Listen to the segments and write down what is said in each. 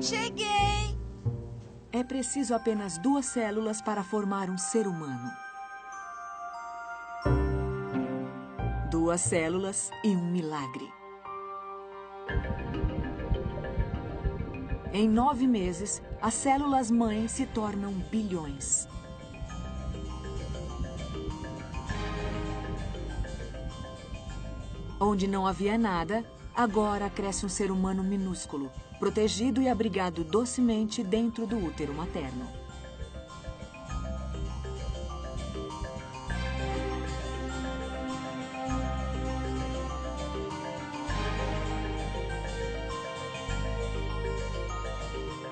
Cheguei! É preciso apenas 2 células para formar um ser humano. 2 células e um milagre. Em 9 meses, as células-mãe se tornam bilhões. Onde não havia nada, agora cresce um ser humano minúsculo, protegido e abrigado docemente dentro do útero materno.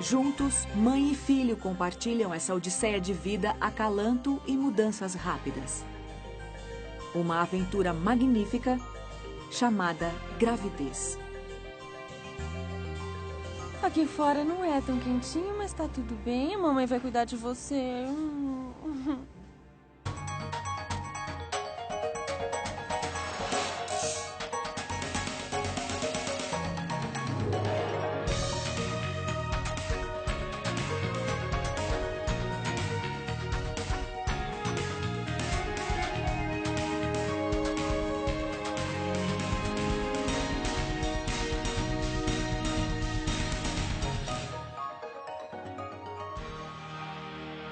Juntos, mãe e filho compartilham essa odisseia de vida, acalanto e mudanças rápidas. Uma aventura magnífica chamada gravidez. Aqui fora não é tão quentinho, mas tá tudo bem. A mamãe vai cuidar de você.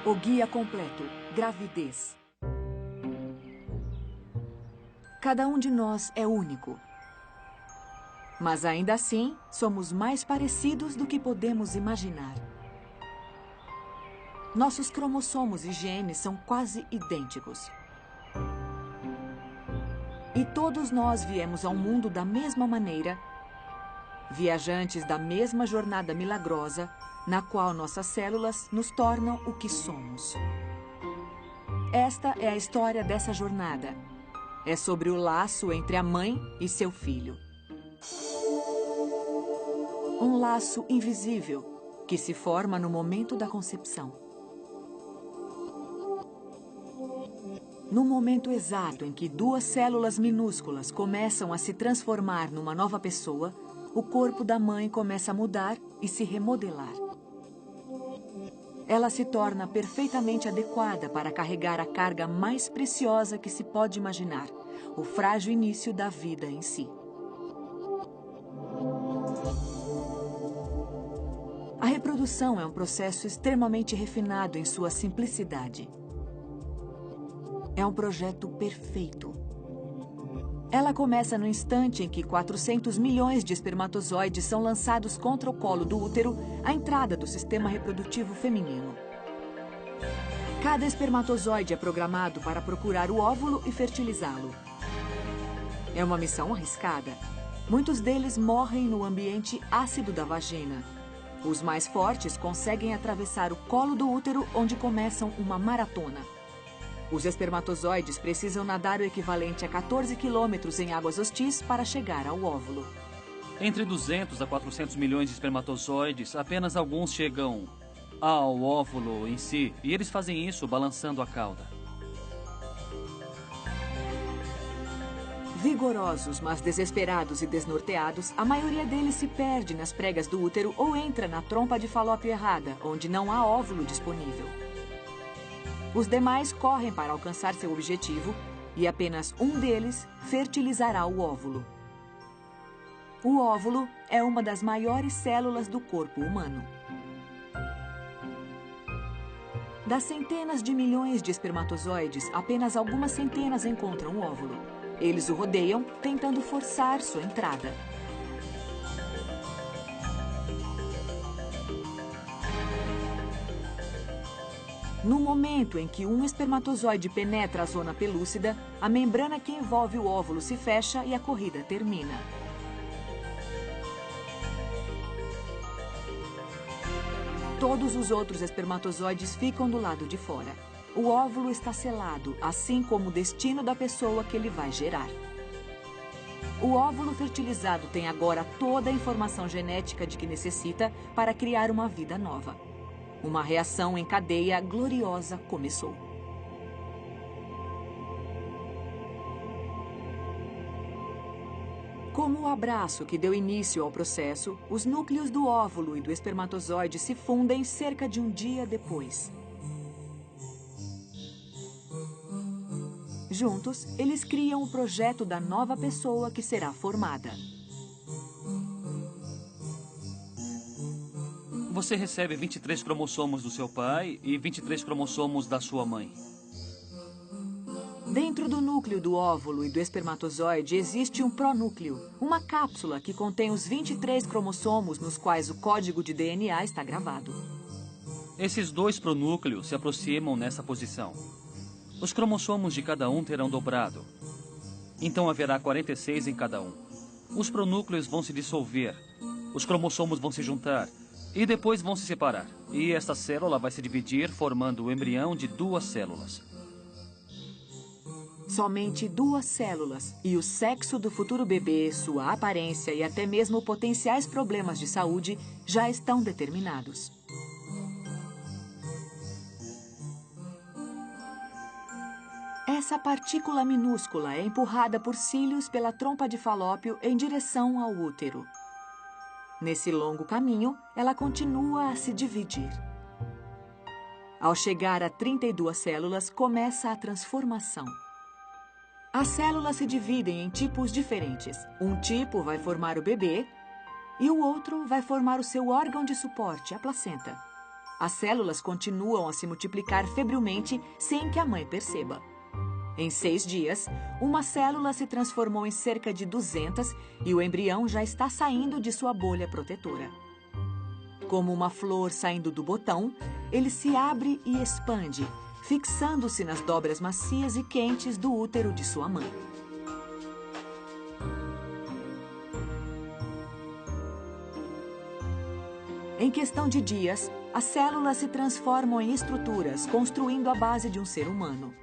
O guia completo, gravidez. Cada um de nós é único. Mas ainda assim, somos mais parecidos do que podemos imaginar. Nossos cromossomos e genes são quase idênticos. E todos nós viemos ao mundo da mesma maneira, viajantes da mesma jornada milagrosa, na qual nossas células nos tornam o que somos. Esta é a história dessa jornada. É sobre o laço entre a mãe e seu filho. Um laço invisível que se forma no momento da concepção. No momento exato em que 2 células minúsculas começam a se transformar numa nova pessoa, o corpo da mãe começa a mudar e se remodelar. Ela se torna perfeitamente adequada para carregar a carga mais preciosa que se pode imaginar, o frágil início da vida em si. A reprodução é um processo extremamente refinado em sua simplicidade. É um projeto perfeito. Ela começa no instante em que 400 milhões de espermatozoides são lançados contra o colo do útero, à entrada do sistema reprodutivo feminino. Cada espermatozoide é programado para procurar o óvulo e fertilizá-lo. É uma missão arriscada. Muitos deles morrem no ambiente ácido da vagina. Os mais fortes conseguem atravessar o colo do útero, onde começam uma maratona. Os espermatozoides precisam nadar o equivalente a 14 quilômetros em águas hostis para chegar ao óvulo. Entre 200 a 400 milhões de espermatozoides, apenas alguns chegam ao óvulo em si, e eles fazem isso balançando a cauda. Vigorosos, mas desesperados e desnorteados, a maioria deles se perde nas pregas do útero ou entra na trompa de Falópio errada, onde não há óvulo disponível. Os demais correm para alcançar seu objetivo e apenas um deles fertilizará o óvulo. O óvulo é uma das maiores células do corpo humano. Das centenas de milhões de espermatozoides, apenas algumas centenas encontram o óvulo. Eles o rodeiam, tentando forçar sua entrada. No momento em que um espermatozoide penetra a zona pelúcida, a membrana que envolve o óvulo se fecha e a corrida termina. Todos os outros espermatozoides ficam do lado de fora. O óvulo está selado, assim como o destino da pessoa que ele vai gerar. O óvulo fertilizado tem agora toda a informação genética de que necessita para criar uma vida nova. Uma reação em cadeia gloriosa começou. Como o abraço que deu início ao processo, os núcleos do óvulo e do espermatozoide se fundem cerca de um dia depois. Juntos, eles criam o projeto da nova pessoa que será formada. Você recebe 23 cromossomos do seu pai e 23 cromossomos da sua mãe. Dentro do núcleo do óvulo e do espermatozoide existe um pronúcleo, uma cápsula que contém os 23 cromossomos nos quais o código de DNA está gravado. Esses dois pronúcleos se aproximam nessa posição. Os cromossomos de cada um terão dobrado. Então haverá 46 em cada um. Os pronúcleos vão se dissolver, os cromossomos vão se juntar e depois vão se separar. E esta célula vai se dividir, formando o embrião de 2 células. Somente 2 células e o sexo do futuro bebê, sua aparência e até mesmo potenciais problemas de saúde já estão determinados. Essa partícula minúscula é empurrada por cílios pela trompa de Falópio em direção ao útero. Nesse longo caminho, ela continua a se dividir. Ao chegar a 32 células, começa a transformação. As células se dividem em tipos diferentes. Um tipo vai formar o bebê e o outro vai formar o seu órgão de suporte, a placenta. As células continuam a se multiplicar febrilmente sem que a mãe perceba. Em 6 dias, uma célula se transformou em cerca de 200 e o embrião já está saindo de sua bolha protetora. Como uma flor saindo do botão, ele se abre e expande, fixando-se nas dobras macias e quentes do útero de sua mãe. Em questão de dias, as células se transformam em estruturas, construindo a base de um ser humano.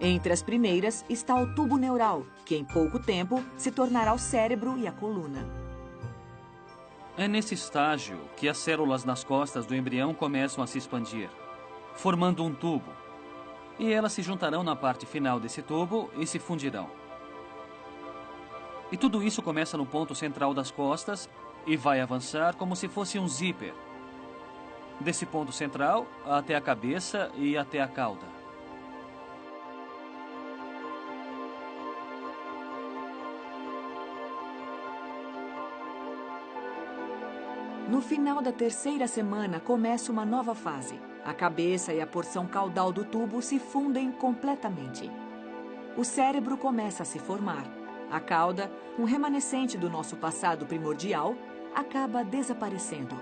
Entre as primeiras está o tubo neural, que em pouco tempo se tornará o cérebro e a coluna. É nesse estágio que as células nas costas do embrião começam a se expandir, formando um tubo. E elas se juntarão na parte final desse tubo e se fundirão. E tudo isso começa no ponto central das costas e vai avançar como se fosse um zíper. Desse ponto central até a cabeça e até a cauda. No final da 3ª semana, começa uma nova fase. A cabeça e a porção caudal do tubo se fundem completamente. O cérebro começa a se formar. A cauda, um remanescente do nosso passado primordial, acaba desaparecendo.